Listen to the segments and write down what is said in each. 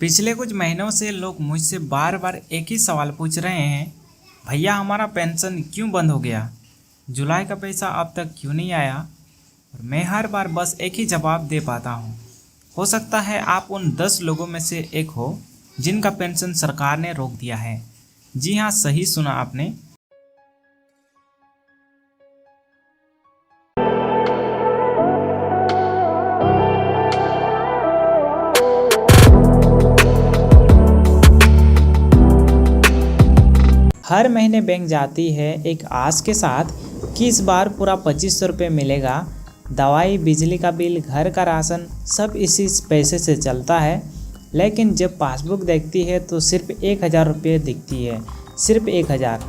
पिछले कुछ महीनों से लोग मुझसे बार बार एक ही सवाल पूछ रहे हैं, भैया हमारा पेंशन क्यों बंद हो गया, जुलाई का पैसा अब तक क्यों नहीं आया। और मैं हर बार बस एक ही जवाब दे पाता हूँ। हो सकता है आप उन 10 लोगों में से एक हो जिनका पेंशन सरकार ने रोक दिया है। जी हाँ, सही सुना आपने। हर महीने बैंक जाती है एक आस के साथ कि इस बार पूरा 2500 रुपये मिलेगा। दवाई, बिजली का बिल, घर का राशन सब इसी पैसे से चलता है। लेकिन जब पासबुक देखती है तो सिर्फ 1000 रुपये दिखती है, सिर्फ 1000।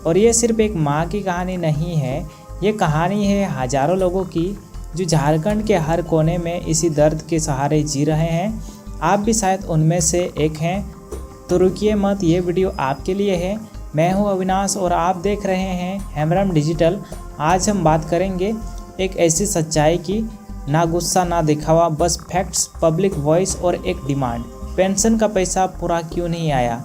और ये सिर्फ एक माँ की कहानी नहीं है, ये कहानी है हज़ारों लोगों की जो झारखंड के हर कोने में इसी दर्द के सहारे जी रहे हैं। आप भी शायद उनमें से एक हैं। तो रुकिए मत, ये वीडियो आपके लिए है। मैं हूं अविनाश और आप देख रहे हैं हेमरम डिजिटल। आज हम बात करेंगे एक ऐसी सच्चाई की, ना गुस्सा ना दिखावा, बस फैक्ट्स, पब्लिक वॉइस और एक डिमांड। पेंशन का पैसा पूरा क्यों नहीं आया।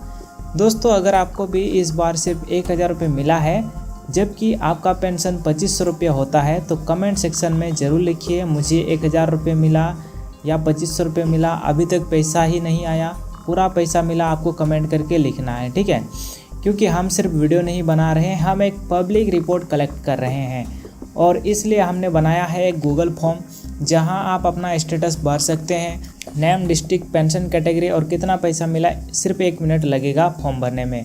दोस्तों, अगर आपको भी इस बार सिर्फ 1000 रुपये मिला है जबकि आपका पेंशन 2500 रुपये होता है तो कमेंट सेक्शन में ज़रूर लिखिए, मुझे 1000 रुपये मिला या 2500 रुपये मिला, अभी तक पैसा ही नहीं आया। पूरा पैसा मिला आपको कमेंट करके लिखना है, ठीक है। क्योंकि हम सिर्फ वीडियो नहीं बना रहे हैं, हम एक पब्लिक रिपोर्ट कलेक्ट कर रहे हैं और इसलिए हमने बनाया है एक गूगल फॉर्म जहां आप अपना स्टेटस भर सकते हैं, नेम, डिस्ट्रिक्ट, पेंशन कैटेगरी और कितना पैसा मिला। सिर्फ 1 मिनट लगेगा फॉर्म भरने में।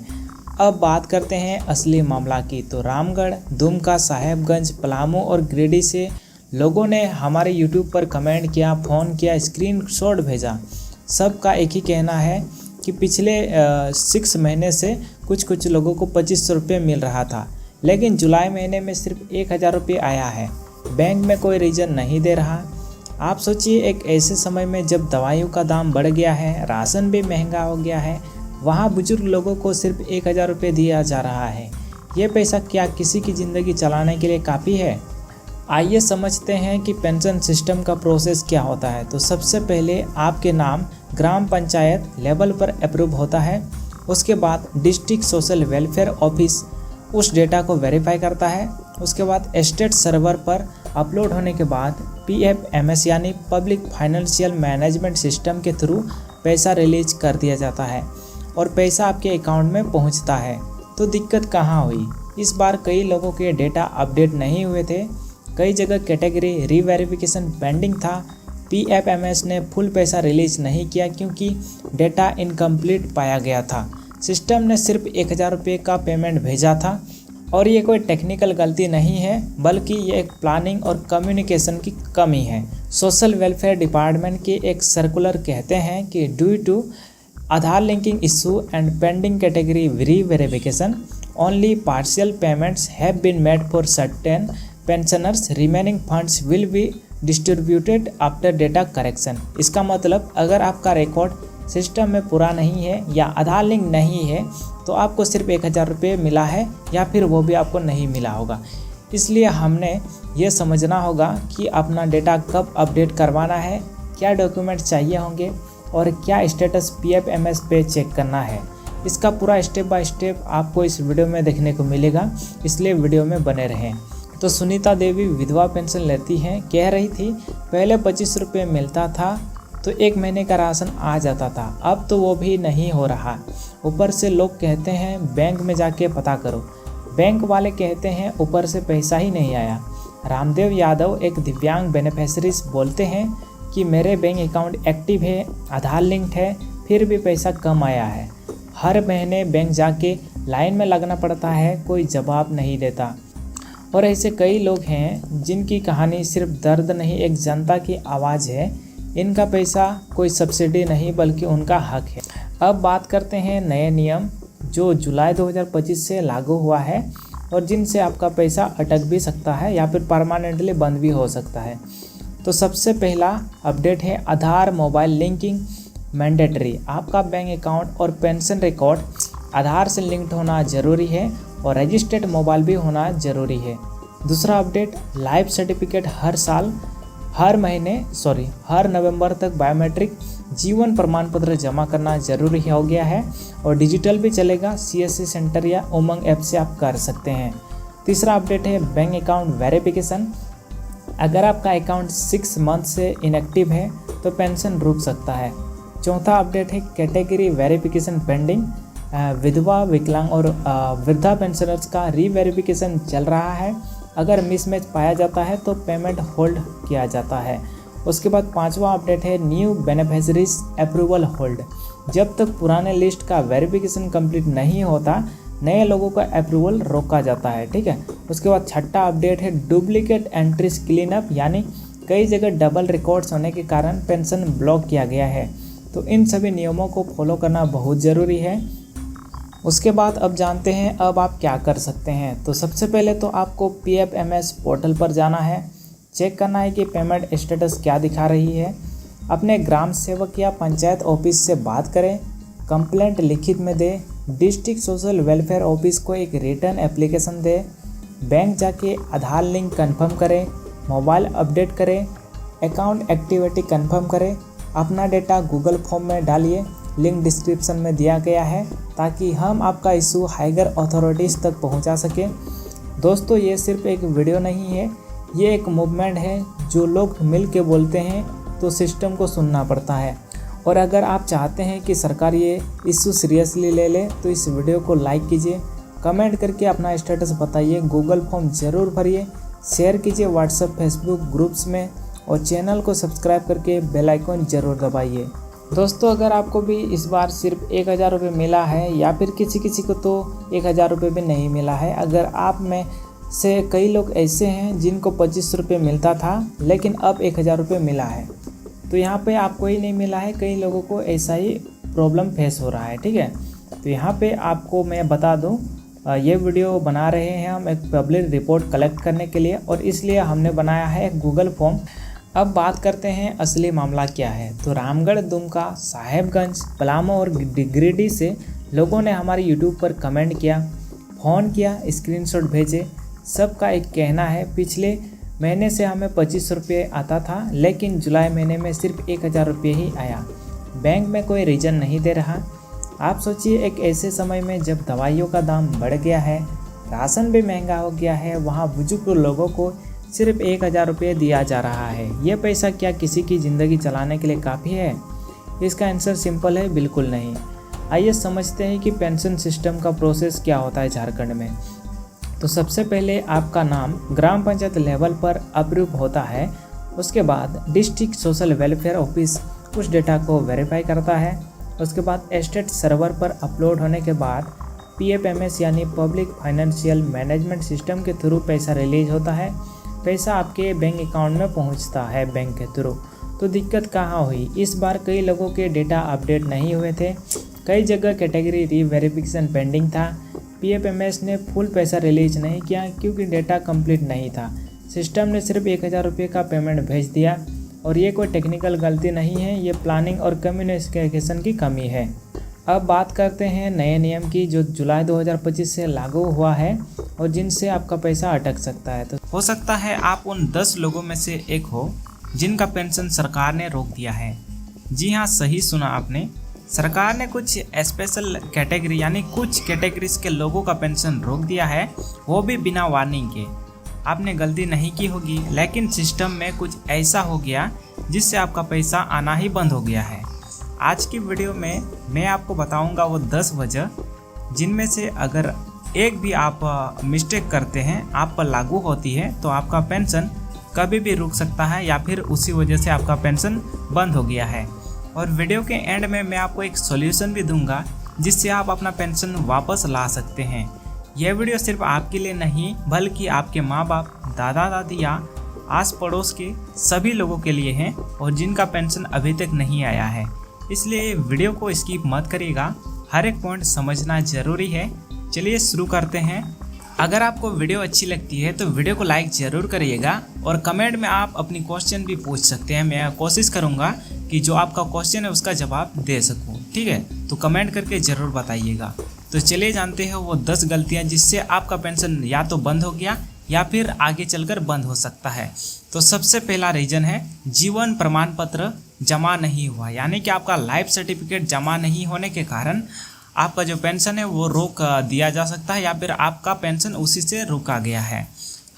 अब बात करते हैं असली मामला की। तो रामगढ़, दुमका, साहेबगंज, पलामू और गिरिडीह से लोगों ने हमारे यूट्यूब पर कमेंट किया, फ़ोन किया, स्क्रीनशॉट भेजा। सबका एक ही कहना है कि पिछले 6 महीने से कुछ लोगों को 2500 रुपये मिल रहा था, लेकिन जुलाई महीने में सिर्फ 1000 रुपये आया है। बैंक में कोई रीज़न नहीं दे रहा। आप सोचिए, एक ऐसे समय में जब दवाइयों का दाम बढ़ गया है, राशन भी महंगा हो गया है, वहाँ बुजुर्ग लोगों को सिर्फ 1000 रुपये दिया जा रहा है। ये पैसा क्या किसी की ज़िंदगी चलाने के लिए काफ़ी है? आइए समझते हैं कि पेंशन सिस्टम का प्रोसेस क्या होता है। तो सबसे पहले आपके नाम ग्राम पंचायत लेवल पर अप्रूव होता है। उसके बाद डिस्ट्रिक्ट सोशल वेलफेयर ऑफिस उस डेटा को वेरीफाई करता है। उसके बाद स्टेट सर्वर पर अपलोड होने के बाद PFMS यानी पब्लिक फाइनेंशियल मैनेजमेंट सिस्टम के थ्रू पैसा रिलीज कर दिया जाता है और पैसा आपके अकाउंट में पहुंचता है। तो दिक्कत कहाँ हुई? इस बार कई लोगों के डेटा अपडेट नहीं हुए थे। कई जगह कैटेगरी रीवेरिफिकेशन पेंडिंग था। PFMS ने फुल पैसा रिलीज नहीं किया क्योंकि डेटा इनकम्प्लीट पाया गया था। सिस्टम ने सिर्फ 1000 रुपये का पेमेंट भेजा था और ये कोई टेक्निकल गलती नहीं है, बल्कि ये एक प्लानिंग और कम्युनिकेशन की कमी है। सोशल वेलफेयर डिपार्टमेंट के एक सर्कुलर कहते हैं कि due to Aadhaar linking issue and pending category reverification only partial payments have been made for certain pensioners, remaining funds will be distributed after data correction. इसका मतलब अगर आपका रिकॉर्ड सिस्टम में पूरा नहीं है या आधार लिंक नहीं है तो आपको सिर्फ 1000 रुपये मिला है या फिर वो भी आपको नहीं मिला होगा। इसलिए हमने ये समझना होगा कि अपना डेटा कब अपडेट करवाना है, क्या डॉक्यूमेंट चाहिए होंगे और क्या स्टेटस PFMS पे चेक करना है। इसका पूरा स्टेप बाय स्टेप आपको इस वीडियो में देखने को मिलेगा, इसलिए वीडियो में बने रहें। तो सुनीता देवी विधवा पेंशन लेती हैं, कह रही थी पहले 25 रुपये मिलता था तो 1 महीने का राशन आ जाता था, अब तो वो भी नहीं हो रहा। ऊपर से लोग कहते हैं बैंक में जाके पता करो, बैंक वाले कहते हैं ऊपर से पैसा ही नहीं आया। रामदेव यादव एक दिव्यांग बेनिफिशरीज बोलते हैं कि मेरे बैंक अकाउंट एक्टिव है, आधार लिंक्ड है, फिर भी पैसा कम आया है। हर महीने बैंक जाके लाइन में लगना पड़ता है, कोई जवाब नहीं देता। और ऐसे कई लोग हैं जिनकी कहानी सिर्फ दर्द नहीं, एक जनता की आवाज़ है। इनका पैसा कोई सब्सिडी नहीं बल्कि उनका हक है। अब बात करते हैं नए नियम जो जुलाई 2025 से लागू हुआ है और जिनसे आपका पैसा अटक भी सकता है या फिर परमानेंटली बंद भी हो सकता है। तो सबसे पहला अपडेट है आधार मोबाइल लिंकिंग मैंडेटरी। आपका बैंक अकाउंट और पेंशन रिकॉर्ड आधार से लिंक्ड होना ज़रूरी है और रजिस्टर्ड मोबाइल भी होना ज़रूरी है। दूसरा अपडेट, लाइफ सर्टिफिकेट हर नवंबर तक बायोमेट्रिक जीवन प्रमाण पत्र जमा करना ज़रूरी हो गया है और डिजिटल भी चलेगा। CSC सेंटर या उमंग ऐप से आप कर सकते हैं। तीसरा अपडेट है बैंक अकाउंट वेरिफिकेशन। अगर आपका अकाउंट 6 मंथ से इनएक्टिव है तो पेंशन रुक सकता है। चौथा अपडेट है कैटेगरी वेरिफिकेशन पेंडिंग। विधवा, विकलांग और वृद्धा पेंशनर्स का रीवेरिफिकेशन चल रहा है। अगर मिसमैच पाया जाता है तो पेमेंट होल्ड किया जाता है। उसके बाद पांचवा अपडेट है न्यू बेनिफिशरीज अप्रूवल होल्ड। जब तक पुराने लिस्ट का वेरिफिकेशन कंप्लीट नहीं होता, नए लोगों का अप्रूवल रोका जाता है। ठीक है। उसके बाद छठा अपडेट है डुप्लीकेट एंट्रीज क्लीन अप, यानी कई जगह डबल रिकॉर्ड्स होने के कारण पेंशन ब्लॉक किया गया है। तो इन सभी नियमों को फॉलो करना बहुत ज़रूरी है। उसके बाद अब जानते हैं अब आप क्या कर सकते हैं। तो सबसे पहले तो आपको PFMS पोर्टल पर जाना है, चेक करना है कि पेमेंट स्टेटस क्या दिखा रही है। अपने ग्राम सेवक या पंचायत ऑफिस से बात करें, कंप्लेंट लिखित में दें, डिस्ट्रिक्ट सोशल वेलफेयर ऑफिस को एक रिटर्न एप्लीकेशन दें, बैंक जाके आधार लिंक कंफर्म करें, मोबाइल अपडेट करें, अकाउंट एक्टिविटी कंफर्म करें। अपना डेटा गूगल फॉर्म में डालिए, लिंक डिस्क्रिप्शन में दिया गया है ताकि हम आपका इशू हायर अथॉरिटीज़ तक पहुंचा सकें। दोस्तों, ये सिर्फ एक वीडियो नहीं है, ये एक मूवमेंट है। जो लोग मिल के बोलते हैं तो सिस्टम को सुनना पड़ता है। और अगर आप चाहते हैं कि सरकार ये इशू सीरियसली ले ले तो इस वीडियो को लाइक कीजिए, कमेंट करके अपना स्टेटस बताइए, गूगल फॉर्म ज़रूर भरिए, शेयर कीजिए व्हाट्सएप फेसबुक ग्रुप्स में और चैनल को सब्सक्राइब करके बेल आइकन ज़रूर दबाइए। दोस्तों, अगर आपको भी इस बार सिर्फ 1000 रुपये मिला है या फिर किसी को तो 1000 रुपये भी नहीं मिला है, अगर आप में से कई लोग ऐसे हैं जिनको 2500 रुपये मिलता था लेकिन अब 1000 रुपये मिला है, तो यहाँ पे आपको ही नहीं मिला है, कई लोगों को ऐसा ही प्रॉब्लम फेस हो रहा है। ठीक है। तो यहाँ पे आपको मैं बता दूँ, ये वीडियो बना रहे हैं हम एक पब्लिक रिपोर्ट कलेक्ट करने के लिए और इसलिए हमने बनाया है एक गूगल फॉर्म। अब बात करते हैं असली मामला क्या है। तो रामगढ़, दुमका, साहेबगंज, पलामू और गिरिडीह से लोगों ने हमारे यूट्यूब पर कमेंट किया, फ़ोन किया, स्क्रीनशॉट भेजे। सबका एक कहना है पिछले महीने से हमें 2500 रुपये आता था लेकिन जुलाई महीने में सिर्फ 1000 रुपये ही आया। बैंक में कोई रीज़न नहीं दे रहा। आप सोचिए, एक ऐसे समय में जब दवाइयों का दाम बढ़ गया है, राशन भी महंगा हो गया है, वहाँ बुजुर्ग लोगों को सिर्फ 1000 रुपये दिया जा रहा है। ये पैसा क्या किसी की ज़िंदगी चलाने के लिए काफ़ी है? इसका आंसर सिंपल है, बिल्कुल नहीं। आइए समझते हैं कि पेंशन सिस्टम का प्रोसेस क्या होता है झारखंड में। तो सबसे पहले आपका नाम ग्राम पंचायत लेवल पर अप्रूव होता है। उसके बाद डिस्ट्रिक्ट सोशल वेलफेयर ऑफिस उस डेटा को वेरीफाई करता है। उसके बाद स्टेट सर्वर पर अपलोड होने के बाद PFMS यानी पब्लिक फाइनेंशियल मैनेजमेंट सिस्टम के थ्रू पैसा रिलीज होता है। पैसा आपके बैंक अकाउंट में पहुंचता है बैंक के थ्रू। तो दिक्कत कहाँ हुई? इस बार कई लोगों के डेटा अपडेट नहीं हुए थे, कई जगह कैटेगरी रीवेरिफिकेशन पेंडिंग था। PFMS ने फुल पैसा रिलीज नहीं किया क्योंकि डेटा कंप्लीट नहीं था। सिस्टम ने सिर्फ 1000 रुपये का पेमेंट भेज दिया और ये कोई टेक्निकल गलती नहीं है, ये प्लानिंग और कम्युनिकेशन की कमी है। अब बात करते हैं नए नियम की जो जुलाई 2025 से लागू हुआ है और जिनसे आपका पैसा अटक सकता है। तो हो सकता है आप उन 10 लोगों में से एक हो जिनका पेंशन सरकार ने रोक दिया है। जी हाँ, सही सुना आपने। सरकार ने कुछ स्पेशल कैटेगरी यानी कुछ कैटेगरीज के लोगों का पेंशन रोक दिया है, वो भी बिना वार्निंग के। आपने गलती नहीं की होगी लेकिन सिस्टम में कुछ ऐसा हो गया जिससे आपका पैसा आना ही बंद हो गया है। आज की वीडियो में मैं आपको बताऊंगा वो 10 वजह जिनमें से अगर एक भी आप मिस्टेक करते हैं, आप पर लागू होती है तो आपका पेंशन कभी भी रुक सकता है या फिर उसी वजह से आपका पेंशन बंद हो गया है। और वीडियो के एंड में मैं आपको एक सॉल्यूशन भी दूंगा जिससे आप अपना पेंशन वापस ला सकते हैं। यह वीडियो सिर्फ आपके लिए नहीं बल्कि आपके माँ बाप, दादा दादी या आस पड़ोस के सभी लोगों के लिए है और जिनका पेंशन अभी तक नहीं आया है। इसलिए वीडियो को स्किप मत करिएगा, हर एक पॉइंट समझना ज़रूरी है। चलिए शुरू करते हैं। अगर आपको वीडियो अच्छी लगती है तो वीडियो को लाइक ज़रूर करिएगा और कमेंट में आप अपनी क्वेश्चन भी पूछ सकते हैं। मैं कोशिश करूँगा कि जो आपका क्वेश्चन है उसका जवाब दे सकूँ। ठीक है, तो कमेंट करके ज़रूर बताइएगा। तो चलिए जानते हैं वो 10 गलतियाँ जिससे आपका पेंशन या तो बंद हो गया या फिर आगे चलकर बंद हो सकता है। तो सबसे पहला रीज़न है जीवन प्रमाण पत्र जमा नहीं हुआ, यानी कि आपका लाइफ सर्टिफिकेट जमा नहीं होने के कारण आपका जो पेंशन है वो रोक दिया जा सकता है या फिर आपका पेंशन उसी से रोका गया है।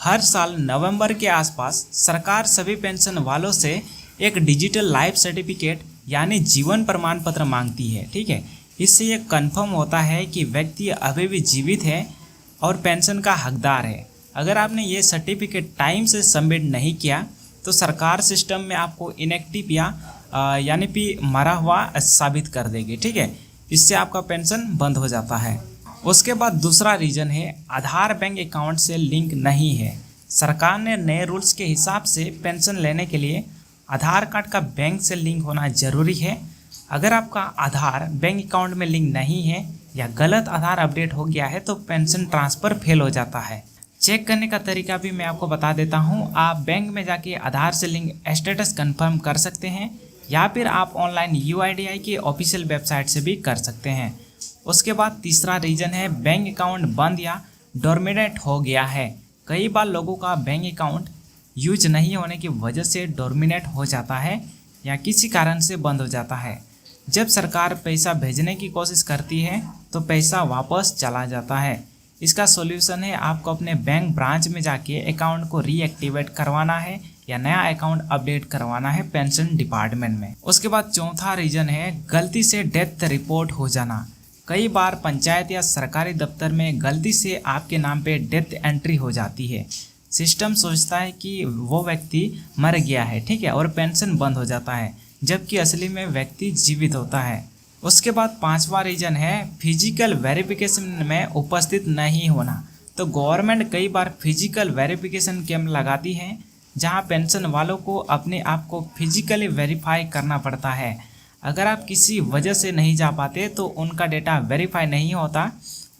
हर साल नवंबर के आसपास सरकार सभी पेंशन वालों से एक डिजिटल लाइफ सर्टिफिकेट यानी जीवन प्रमाण पत्र मांगती है। ठीक है, इससे ये कंफर्म होता है कि व्यक्ति अभी भी जीवित है और पेंशन का हकदार है। अगर आपने ये सर्टिफिकेट टाइम से सबमिट नहीं किया तो सरकार सिस्टम में आपको इनएक्टिव या यानी कि मरा हुआ साबित कर देगी। ठीक है, इससे आपका पेंशन बंद हो जाता है। उसके बाद दूसरा रीज़न है आधार बैंक अकाउंट से लिंक नहीं है। सरकार ने नए रूल्स के हिसाब से पेंशन लेने के लिए आधार कार्ड का बैंक से लिंक होना ज़रूरी है। अगर आपका आधार बैंक अकाउंट में लिंक नहीं है या गलत आधार अपडेट हो गया है तो पेंशन ट्रांसफ़र फेल हो जाता है। चेक करने का तरीका भी मैं आपको बता देता हूँ। आप बैंक में जाके आधार से लिंक स्टेटस कंफर्म कर सकते हैं या फिर आप ऑनलाइन UIDAI की ऑफिशियल वेबसाइट से भी कर सकते हैं। उसके बाद तीसरा रीज़न है बैंक अकाउंट बंद या डोरमेंट हो गया है। कई बार लोगों का बैंक अकाउंट यूज नहीं होने की वजह से डोरमेंट हो जाता है या किसी कारण से बंद हो जाता है। जब सरकार पैसा भेजने की कोशिश करती है तो पैसा वापस चला जाता है। इसका सॉल्यूशन है आपको अपने बैंक ब्रांच में जाके अकाउंट को रीएक्टिवेट करवाना है या नया अकाउंट अपडेट करवाना है पेंशन डिपार्टमेंट में। उसके बाद चौथा रीज़न है गलती से डेथ रिपोर्ट हो जाना। कई बार पंचायत या सरकारी दफ्तर में गलती से आपके नाम पे डेथ एंट्री हो जाती है। सिस्टम सोचता है कि वो व्यक्ति मर गया है, ठीक है, और पेंशन बंद हो जाता है, जबकि असली में व्यक्ति जीवित होता है। उसके बाद पांचवा रीज़न है फिजिकल वेरिफिकेशन में उपस्थित नहीं होना। तो गवर्नमेंट कई बार फिजिकल वेरिफिकेशन कैंप लगाती है जहां पेंशन वालों को अपने आप को फिजिकली वेरीफाई करना पड़ता है। अगर आप किसी वजह से नहीं जा पाते तो उनका डेटा वेरीफाई नहीं होता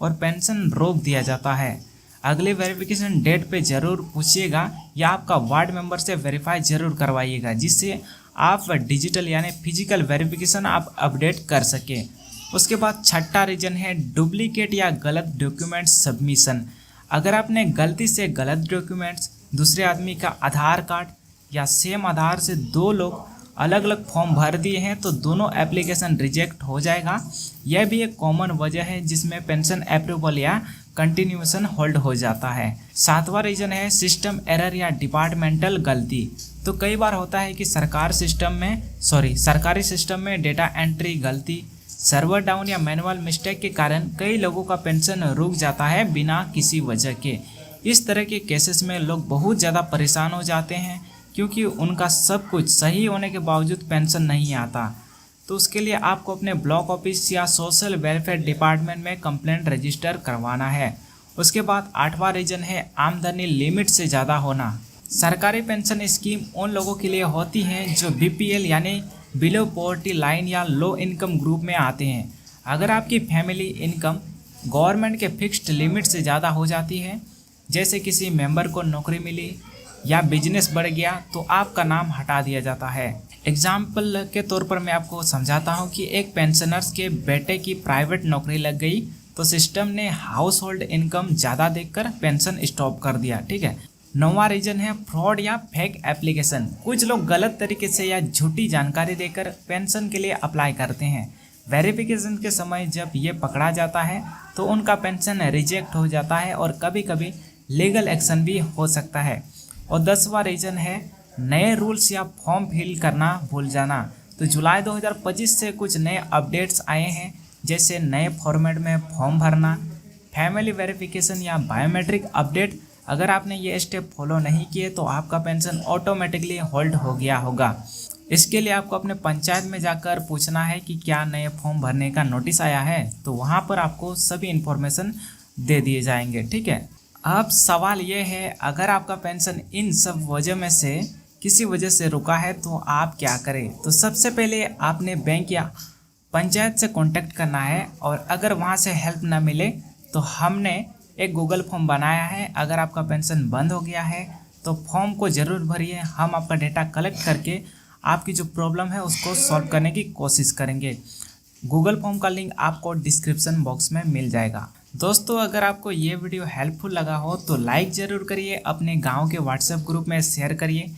और पेंशन रोक दिया जाता है। अगले वेरिफिकेशन डेट पे ज़रूर पूछिएगा या आपका वार्ड मेंबर से वेरीफाई ज़रूर करवाइएगा, जिससे आप डिजिटल यानी फिजिकल वेरिफिकेशन आप अपडेट कर सकें। उसके बाद छठा रीज़न है डुप्लीकेट या गलत डॉक्यूमेंट्स सबमिशन। अगर आपने गलती से गलत डॉक्यूमेंट्स दूसरे आदमी का आधार कार्ड या सेम आधार से दो लोग अलग अलग फॉर्म भर दिए हैं तो दोनों एप्लीकेशन रिजेक्ट हो जाएगा। यह भी एक कॉमन वजह है जिसमें पेंशन अप्रूवल या कंटिन्यूएशन होल्ड हो जाता है। सातवां रीज़न है सिस्टम एरर या डिपार्टमेंटल गलती। तो कई बार होता है कि सरकारी सिस्टम में डेटा एंट्री गलती, सर्वर डाउन या मैनुअल मिस्टेक के कारण कई लोगों का पेंशन रुक जाता है बिना किसी वजह के। इस तरह के केसेस में लोग बहुत ज़्यादा परेशान हो जाते हैं क्योंकि उनका सब कुछ सही होने के बावजूद पेंशन नहीं आता। तो उसके लिए आपको अपने ब्लॉक ऑफिस या सोशल वेलफेयर डिपार्टमेंट में कंप्लेंट रजिस्टर करवाना है। उसके बाद आठवां रीज़न है आमदनी लिमिट से ज़्यादा होना। सरकारी पेंशन स्कीम उन लोगों के लिए होती हैं जो BPL यानी बिलो पॉवर्टी लाइन या लो इनकम ग्रुप में आते हैं। अगर आपकी फैमिली इनकम गवर्नमेंट के फिक्स्ड लिमिट से ज़्यादा हो जाती है, जैसे किसी मेंबर को नौकरी मिली या बिजनेस बढ़ गया, तो आपका नाम हटा दिया जाता है। एग्जाम्पल के तौर पर मैं आपको समझाता हूँ कि एक पेंशनर्स के बेटे की प्राइवेट नौकरी लग गई तो सिस्टम ने हाउस होल्ड इनकम ज़्यादा देखकर पेंशन स्टॉप कर दिया। ठीक है। 9वां रीज़न है फ्रॉड या फेक एप्लीकेशन। कुछ लोग गलत तरीके से या झूठी जानकारी देकर पेंशन के लिए अप्लाई करते हैं। वेरिफिकेशन के समय जब ये पकड़ा जाता है तो उनका पेंशन रिजेक्ट हो जाता है और कभी कभी लीगल एक्शन भी हो सकता है। और 10वां रीज़न है नए रूल्स या फॉर्म फिल करना भूल जाना। तो जुलाई 2025 से कुछ नए अपडेट्स आए हैं, जैसे नए फॉर्मेट में फॉर्म भरना, फैमिली वेरिफिकेशन या बायोमेट्रिक अपडेट। अगर आपने ये स्टेप फॉलो नहीं किए तो आपका पेंशन ऑटोमेटिकली होल्ड हो गया होगा। इसके लिए आपको अपने पंचायत में जाकर पूछना है कि क्या नए फॉर्म भरने का नोटिस आया है, तो वहाँ पर आपको सभी इन्फॉर्मेशन दे दिए जाएंगे। ठीक है। अब सवाल ये है, अगर आपका पेंशन इन सब वजह में से किसी वजह से रुका है तो आप क्या करें। तो सबसे पहले आपने बैंक या पंचायत से कांटेक्ट करना है और अगर वहाँ से हेल्प ना मिले तो हमने एक गूगल फॉर्म बनाया है। अगर आपका पेंशन बंद हो गया है तो फॉर्म को ज़रूर भरिए। हम आपका डेटा कलेक्ट करके आपकी जो प्रॉब्लम है उसको सॉल्व करने की कोशिश करेंगे। गूगल फॉर्म का लिंक आपको डिस्क्रिप्शन बॉक्स में मिल जाएगा। दोस्तों, अगर आपको ये वीडियो हेल्पफुल लगा हो तो लाइक ज़रूर करिए, अपने गांव के व्हाट्सएप ग्रुप में शेयर करिए।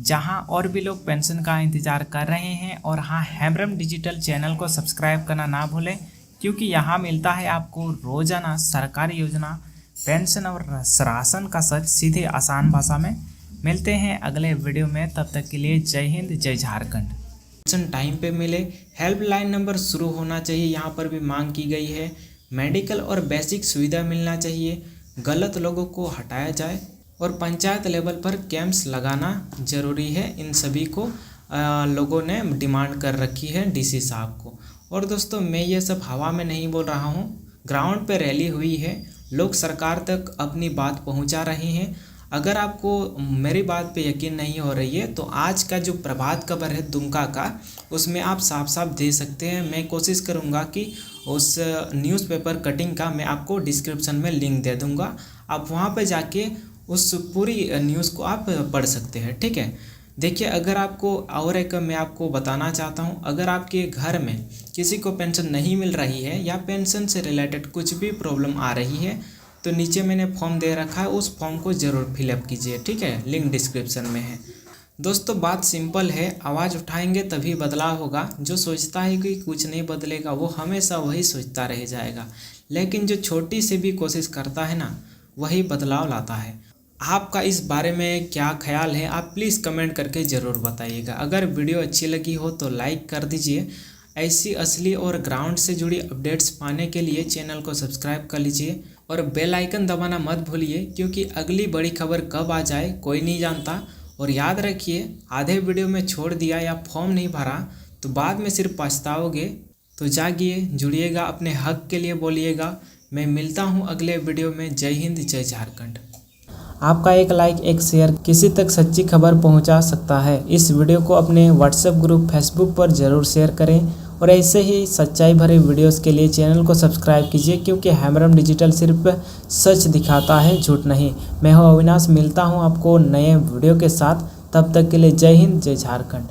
जहां और भी लोग पेंशन का इंतज़ार कर रहे हैं। और हाँ, हेम्ब्रम डिजिटल चैनल को सब्सक्राइब करना ना भूलें, क्योंकि यहाँ मिलता है आपको रोज़ाना सरकारी योजना, पेंशन और राशन का सच सीधे आसान भाषा में। मिलते हैं अगले वीडियो में, तब तक के लिए जय हिंद, जय झारखंड। पेंशन टाइम पे मिले, हेल्पलाइन नंबर शुरू होना चाहिए, यहाँ पर भी मांग की गई है। मेडिकल और बेसिक सुविधा मिलना चाहिए, गलत लोगों को हटाया जाए और पंचायत लेवल पर कैंप्स लगाना ज़रूरी है। इन सभी को लोगों ने डिमांड कर रखी है डीसी साहब को। और दोस्तों, मैं ये सब हवा में नहीं बोल रहा हूँ, ग्राउंड पे रैली हुई है, लोग सरकार तक अपनी बात पहुँचा रहे हैं। अगर आपको मेरी बात पे यकीन नहीं हो रही है तो आज का जो प्रभात खबर है दुमका का, उसमें आप साफ साफ दे सकते हैं। मैं कोशिश करूँगा कि उस न्यूज़पेपर कटिंग का मैं आपको डिस्क्रिप्शन में लिंक दे दूँगा, आप वहाँ पे जाके उस पूरी न्यूज़ को आप पढ़ सकते हैं। ठीक है, देखिए, अगर आपको और एक मैं आपको बताना चाहता हूँ, अगर आपके घर में किसी को पेंशन नहीं मिल रही है या पेंशन से रिलेटेड कुछ भी प्रॉब्लम आ रही है तो नीचे मैंने फॉर्म दे रखा है, उस फॉर्म को ज़रूर फिलअप कीजिए। ठीक है, लिंक डिस्क्रिप्शन में है। दोस्तों, बात सिंपल है, आवाज़ उठाएंगे तभी बदलाव होगा। जो सोचता है कि कुछ नहीं बदलेगा वो हमेशा वही सोचता रह जाएगा, लेकिन जो छोटी से भी कोशिश करता है ना, वही बदलाव लाता है। आपका इस बारे में क्या ख्याल है, आप प्लीज़ कमेंट करके ज़रूर बताइएगा। अगर वीडियो अच्छी लगी हो तो लाइक कर दीजिए। ऐसी असली और ग्राउंड से जुड़ी अपडेट्स पाने के लिए चैनल को सब्सक्राइब कर लीजिए और बेल आइकन दबाना मत भूलिए, क्योंकि अगली बड़ी खबर कब आ जाए कोई नहीं जानता। और याद रखिए, आधे वीडियो में छोड़ दिया या फॉर्म नहीं भरा तो बाद में सिर्फ पछताओगे। तो जागिए, जुड़िएगा, अपने हक के लिए बोलिएगा। मैं मिलता हूँ अगले वीडियो में। जय हिंद, जय झारखंड। आपका एक लाइक, एक शेयर किसी तक सच्ची खबर पहुंचा सकता है। इस वीडियो को अपने व्हाट्सएप ग्रुप, फेसबुक पर ज़रूर शेयर करें और ऐसे ही सच्चाई भरे वीडियोस के लिए चैनल को सब्सक्राइब कीजिए, क्योंकि हेम्ब्रम डिजिटल सिर्फ सच दिखाता है, झूठ नहीं। मैं हूं अविनाश, मिलता हूं आपको नए वीडियो के साथ। तब तक के लिए जय हिंद, जय झारखंड।